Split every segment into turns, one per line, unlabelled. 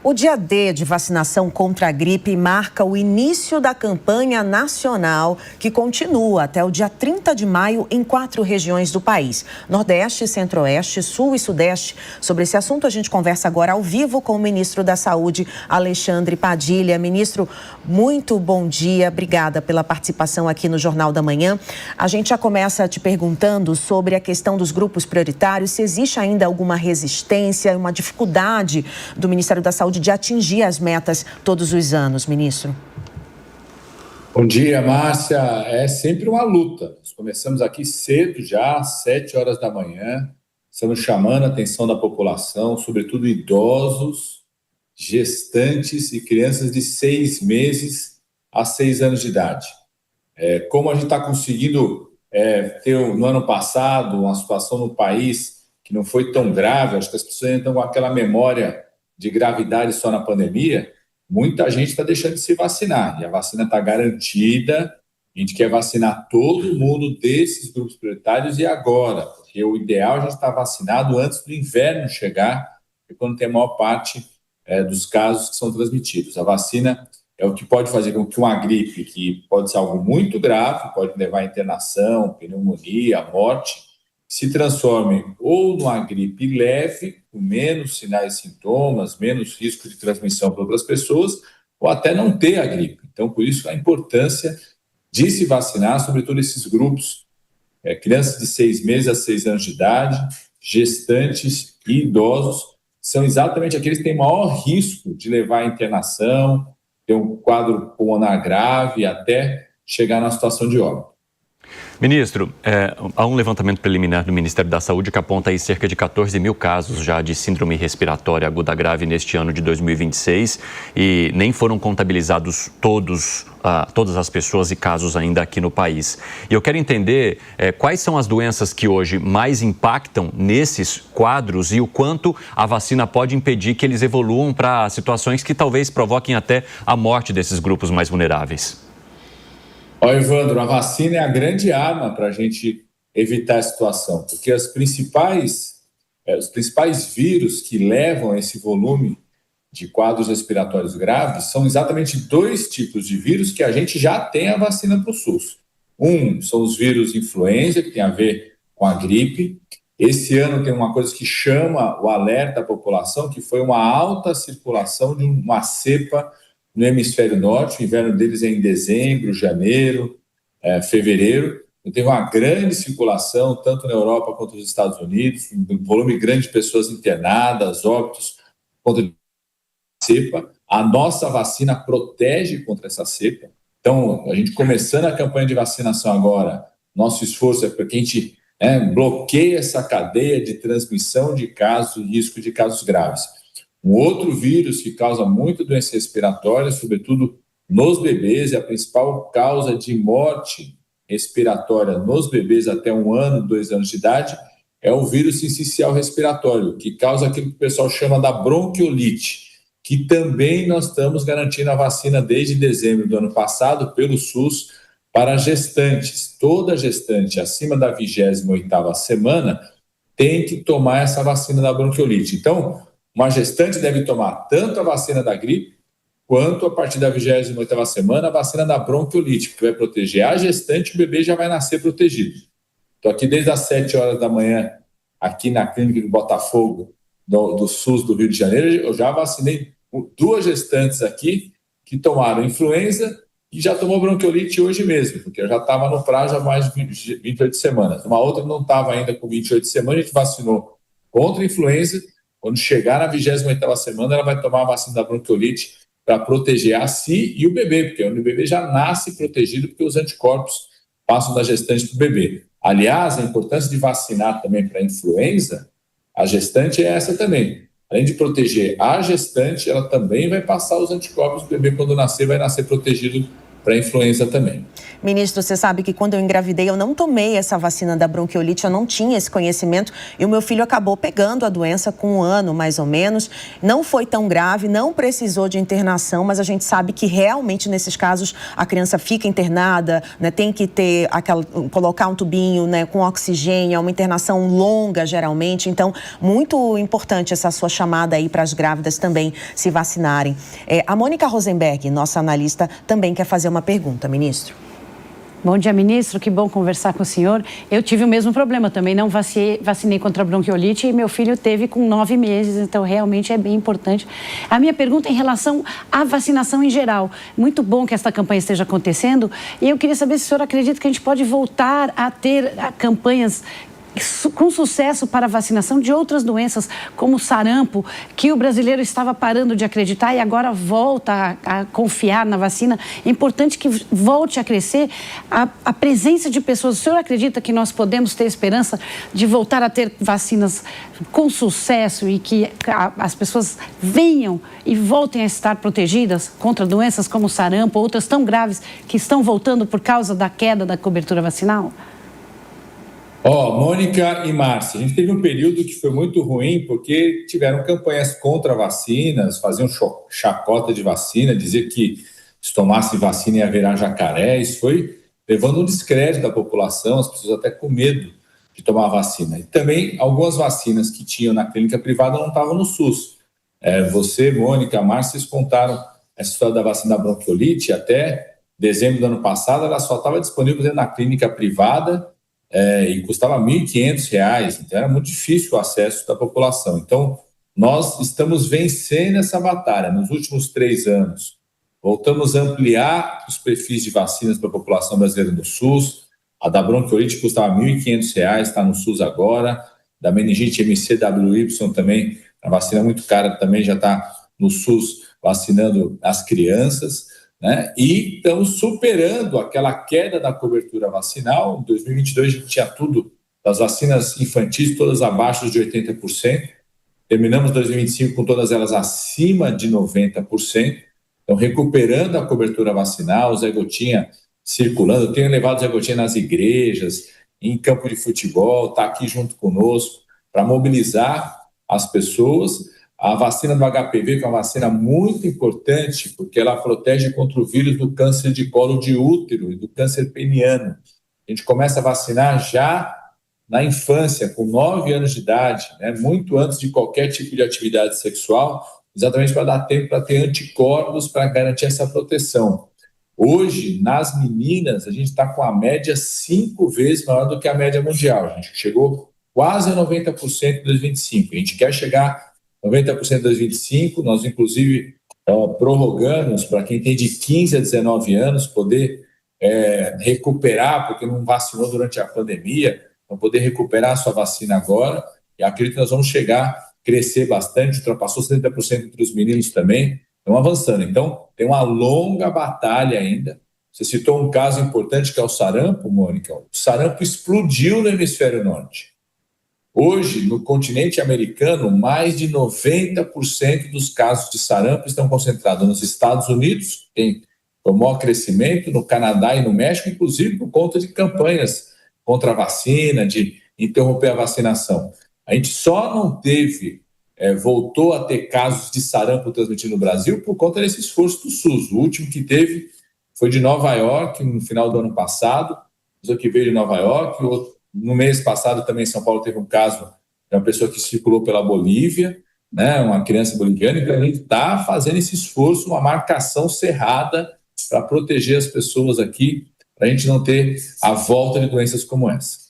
O dia D de vacinação contra a gripe marca o início da campanha nacional, que continua até o dia 30 de maio em 4 regiões do país: Nordeste, Centro-Oeste, Sul e Sudeste. Sobre esse assunto, a gente conversa agora ao vivo com o ministro da Saúde, Alexandre Padilha. Ministro, muito bom dia. Obrigada pela participação aqui no Jornal da Manhã. A gente já começa te perguntando sobre a questão dos grupos prioritários, se existe ainda alguma resistência, uma dificuldade do Ministério da Saúde de atingir as metas todos os anos, ministro.
Bom dia, Márcia. É sempre uma luta. Nós começamos aqui cedo já, às 7 horas da manhã. Estamos chamando a atenção da população, sobretudo idosos, gestantes e crianças de 6 meses a 6 anos de idade. Como a gente está conseguindo ter no ano passado uma situação no país que não foi tão grave, acho que as pessoas ainda estão com aquela memória de gravidade só na pandemia, muita gente está deixando de se vacinar, e a vacina está garantida. A gente quer vacinar todo mundo desses grupos prioritários e agora, porque o ideal é a gente estar vacinado antes do inverno chegar, que é quando tem a maior parte dos casos que são transmitidos. A vacina é o que pode fazer com que uma gripe, que pode ser algo muito grave, pode levar à internação, pneumonia, morte, se transforme ou numa gripe leve, com menos sinais e sintomas, menos risco de transmissão para outras pessoas, ou até não ter a gripe. Então, por isso, a importância de se vacinar, sobretudo esses grupos, crianças de 6 meses a 6 anos de idade, gestantes e idosos, são exatamente aqueles que têm maior risco de levar à internação, ter um quadro pulmonar grave, até chegar na situação de óbito.
Ministro, há um levantamento preliminar do Ministério da Saúde que aponta aí cerca de 14 mil casos já de síndrome respiratória aguda grave neste ano de 2026 e nem foram contabilizados todas as pessoas e casos ainda aqui no país. E eu quero entender quais são as doenças que hoje mais impactam nesses quadros e o quanto a vacina pode impedir que eles evoluam para situações que talvez provoquem até a morte desses grupos mais vulneráveis.
Evandro, a vacina é a grande arma para a gente evitar a situação, porque os principais vírus que levam a esse volume de quadros respiratórios graves são exatamente 2 tipos de vírus que a gente já tem a vacina para o SUS. Um são os vírus influenza, que tem a ver com a gripe. Esse ano tem uma coisa que chama o alerta à população, que foi uma alta circulação de uma cepa no hemisfério norte. O inverno deles é em dezembro, janeiro, fevereiro. Teve uma grande circulação, tanto na Europa quanto nos Estados Unidos, um volume grande de pessoas internadas, óbitos contra a cepa. A nossa vacina protege contra essa cepa. Então, a gente começando a campanha de vacinação agora, nosso esforço é para que a gente bloqueie essa cadeia de transmissão de casos e risco de casos graves. Um outro vírus que causa muita doença respiratória, sobretudo nos bebês, e a principal causa de morte respiratória nos bebês até 1 ano, 2 anos de idade, é o vírus sincicial respiratório, que causa aquilo que o pessoal chama da bronquiolite, que também nós estamos garantindo a vacina desde dezembro do ano passado pelo SUS para gestantes. Toda gestante acima da 28ª semana tem que tomar essa vacina da bronquiolite. Então, uma gestante deve tomar tanto a vacina da gripe, quanto, a partir da 28ª semana, a vacina da bronquiolite, que vai proteger a gestante e o bebê já vai nascer protegido. Estou aqui desde as 7 horas da manhã, aqui na clínica de Botafogo, do SUS do Rio de Janeiro. Eu já vacinei 2 gestantes aqui que tomaram influenza e já tomou bronquiolite hoje mesmo, porque eu já estava no prazo há mais de 28 semanas. Uma outra não estava ainda com 28 semanas, a gente vacinou contra a influenza. Quando chegar na 28ª semana, ela vai tomar a vacina da bronquiolite para proteger a si e o bebê, porque o bebê já nasce protegido, porque os anticorpos passam da gestante para o bebê. Aliás, a importância de vacinar também para a influenza, a gestante é essa também. Além de proteger a gestante, ela também vai passar os anticorpos do bebê quando nascer, vai nascer protegido para influenza também.
Ministro, você sabe que quando eu engravidei, eu não tomei essa vacina da bronquiolite, eu não tinha esse conhecimento e o meu filho acabou pegando a doença com 1 ano, mais ou menos. Não foi tão grave, não precisou de internação, mas a gente sabe que realmente nesses casos a criança fica internada, né, tem que ter colocar um tubinho, né, com oxigênio, é uma internação longa geralmente. Então, muito importante essa sua chamada aí para as grávidas também se vacinarem. A Mônica Rosenberg, nossa analista, também quer fazer uma pergunta, ministro.
Bom dia, ministro. Que bom conversar com o senhor. Eu tive o mesmo problema também, não vacinei contra a bronquiolite e meu filho teve com 9 meses, então realmente é bem importante. A minha pergunta é em relação à vacinação em geral. Muito bom que esta campanha esteja acontecendo e eu queria saber se o senhor acredita que a gente pode voltar a ter campanhas com sucesso para a vacinação de outras doenças, como o sarampo, que o brasileiro estava parando de acreditar e agora volta a confiar na vacina. É importante que volte a crescer a presença de pessoas. O senhor acredita que nós podemos ter esperança de voltar a ter vacinas com sucesso e que as pessoas venham e voltem a estar protegidas contra doenças como o sarampo, outras tão graves que estão voltando por causa da queda da cobertura vacinal?
Mônica e Márcia, a gente teve um período que foi muito ruim porque tiveram campanhas contra vacinas, faziam chacota de vacina, dizer que se tomasse vacina ia virar jacaré. Isso foi levando um descrédito da população, as pessoas até com medo de tomar vacina. E também algumas vacinas que tinham na clínica privada não estavam no SUS. Você, Mônica, Márcia, vocês contaram essa história da vacina da bronquiolite. Até dezembro do ano passado ela só estava disponível na clínica privada, e custava R$ 1.500, então era muito difícil o acesso da população. Então, nós estamos vencendo essa batalha. Nos últimos 3 anos, voltamos a ampliar os perfis de vacinas para a população brasileira no SUS. A da bronquiolite custava R$ 1.500, está no SUS agora. Da meningite MCWY também, a vacina muito cara, também já está no SUS vacinando as crianças. Né? E estamos superando aquela queda da cobertura vacinal. Em 2022 a gente tinha tudo, das vacinas infantis todas abaixo de 80%, terminamos 2025 com todas elas acima de 90%, então recuperando a cobertura vacinal, o Zé Gotinha circulando. Eu tenho levado o Zé Gotinha nas igrejas, em campo de futebol, está aqui junto conosco para mobilizar as pessoas. A vacina do HPV, que é uma vacina muito importante, porque ela protege contra o vírus do câncer de colo de útero e do câncer peniano. A gente começa a vacinar já na infância, com 9 anos de idade, né? Muito antes de qualquer tipo de atividade sexual, exatamente para dar tempo para ter anticorpos para garantir essa proteção. Hoje, nas meninas, a gente está com a média 5 vezes maior do que a média mundial. A gente chegou quase a 90% em 2025. A gente quer chegar 90% em 2025, nós inclusive prorrogamos para quem tem de 15 a 19 anos poder recuperar, porque não vacinou durante a pandemia, então poder recuperar a sua vacina agora, e acredito que nós vamos crescer bastante, ultrapassou 70% entre os meninos também, estão avançando. Então, tem uma longa batalha ainda. Você citou um caso importante que é o sarampo, Mônica. O sarampo explodiu no hemisfério norte. Hoje, no continente americano, mais de 90% dos casos de sarampo estão concentrados nos Estados Unidos, tem o maior crescimento, no Canadá e no México, inclusive por conta de campanhas contra a vacina, de interromper a vacinação. A gente só não voltou a ter casos de sarampo transmitido no Brasil por conta desse esforço do SUS. O último que teve foi de Nova York, no final do ano passado, o que veio de Nova York, o outro. No mês passado, também em São Paulo, teve um caso de uma pessoa que circulou pela Bolívia, né, uma criança boliviana, e a gente está fazendo esse esforço, uma marcação cerrada para proteger as pessoas aqui, para a gente não ter a volta de doenças como essa.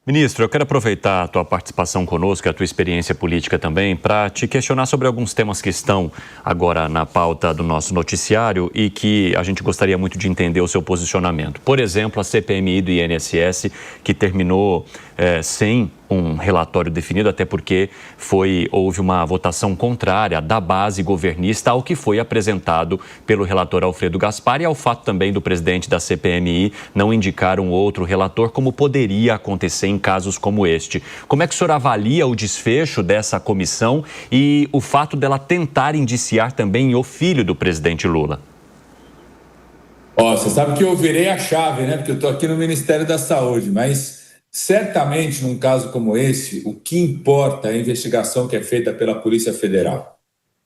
Ministro, eu quero aproveitar a tua participação conosco, a tua experiência política também, para te questionar sobre alguns temas que estão agora na pauta do nosso noticiário e que a gente gostaria muito de entender o seu posicionamento. Por exemplo, a CPMI do INSS, que terminou sem um relatório definido, até porque houve uma votação contrária da base governista ao que foi apresentado pelo relator Alfredo Gaspar e ao fato também do presidente da CPMI não indicar um outro relator, como poderia acontecer em casos como este. Como é que o senhor avalia o desfecho dessa comissão e o fato dela tentar indiciar também o filho do presidente Lula?
Você sabe que eu virei a chave, né? Porque eu estou aqui no Ministério da Saúde, mas certamente num caso como esse, o que importa é a investigação que é feita pela Polícia Federal.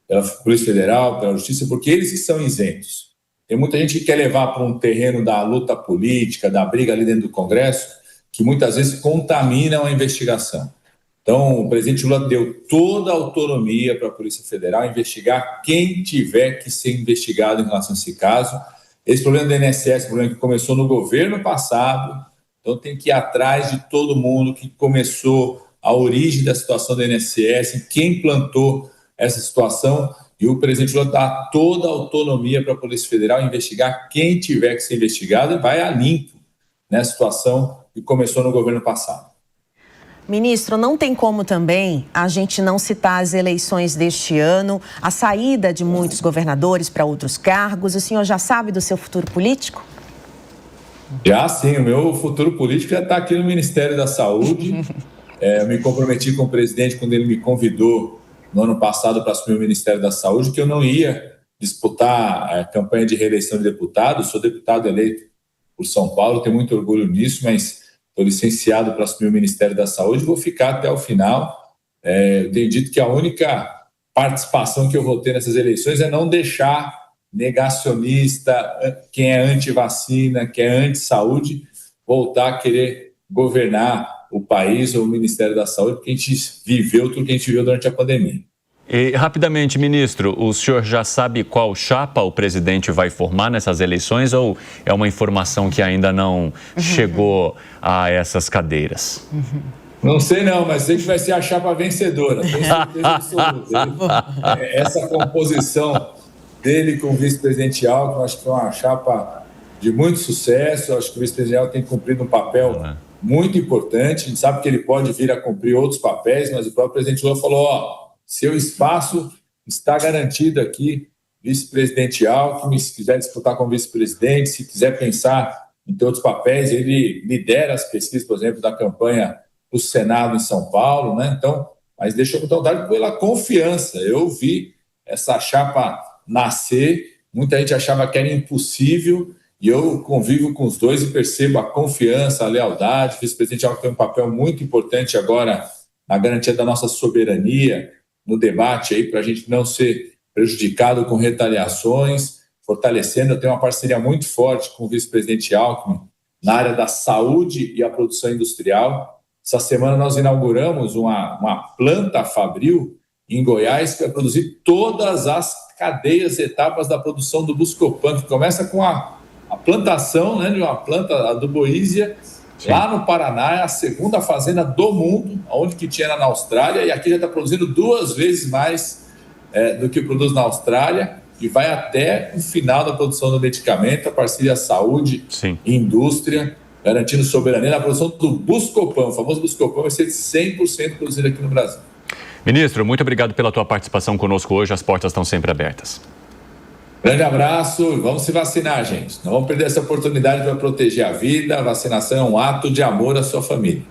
Pela Polícia Federal, pela Justiça, porque eles que são isentos. Tem muita gente que quer levar para um terreno da luta política, da briga ali dentro do Congresso, que muitas vezes contaminam a investigação. Então, o presidente Lula deu toda a autonomia para a Polícia Federal investigar quem tiver que ser investigado em relação a esse caso. Esse problema do INSS é um problema que começou no governo passado, então tem que ir atrás de todo mundo que começou a origem da situação do INSS, quem plantou essa situação, e o presidente Lula dá toda a autonomia para a Polícia Federal investigar quem tiver que ser investigado e vai a limpo nessa situação que começou no governo passado.
Ministro, não tem como também a gente não citar as eleições deste ano, a saída de muitos governadores para outros cargos. O senhor já sabe do seu futuro político?
Já sim, o meu futuro político já está aqui no Ministério da Saúde. Eu me comprometi com o presidente quando ele me convidou no ano passado para assumir o Ministério da Saúde, que eu não ia disputar a campanha de reeleição de deputado. Sou deputado eleito por São Paulo, tenho muito orgulho nisso, mas estou licenciado para assumir o Ministério da Saúde e vou ficar até o final. Eu tenho dito que a única participação que eu vou ter nessas eleições é não deixar negacionista, quem é anti-vacina, quem é anti-saúde, voltar a querer governar o país ou o Ministério da Saúde, porque a gente viveu tudo que a gente viu durante a pandemia.
E, rapidamente, ministro, o senhor já sabe qual chapa o presidente vai formar nessas eleições ou é uma informação que ainda não chegou a essas cadeiras?
Não sei não, mas sei que vai ser a chapa vencedora, tenho certeza absoluta. Essa composição dele com o vice-presidente Alckmin, acho que é uma chapa de muito sucesso, acho que o vice-presidente Alckmin tem cumprido um papel muito importante, a gente sabe que ele pode vir a cumprir outros papéis, mas o próprio presidente Lula falou, seu espaço está garantido aqui, vice-presidente Alckmin, se quiser disputar como vice-presidente, se quiser pensar em ter outros papéis, ele lidera as pesquisas, por exemplo, da campanha do Senado em São Paulo, né? Então, mas deixa eu contar pela confiança. Eu vi essa chapa nascer, muita gente achava que era impossível, e eu convivo com os dois e percebo a confiança, a lealdade. O vice-presidente Alckmin tem um papel muito importante agora na garantia da nossa soberania, no debate aí para a gente não ser prejudicado com retaliações, fortalecendo. Eu tenho uma parceria muito forte com o vice-presidente Alckmin na área da saúde e a produção industrial. Essa semana nós inauguramos uma planta fabril em Goiás que vai produzir todas as cadeias, etapas da produção do Buscopan, que começa com a plantação, né, de uma planta, a Duboisia, lá no Paraná, é a segunda fazenda do mundo, onde que tinha na Austrália, e aqui já está produzindo 2 vezes mais do que produz na Austrália, e vai até o final da produção do medicamento, a parceria saúde e indústria, garantindo soberania na produção do Buscopan. O famoso Buscopan vai ser 100% produzido aqui no Brasil.
Ministro, muito obrigado pela tua participação conosco hoje, as portas estão sempre abertas.
Grande abraço, vamos se vacinar, gente. Não vamos perder essa oportunidade para proteger a vida. A vacinação é um ato de amor à sua família.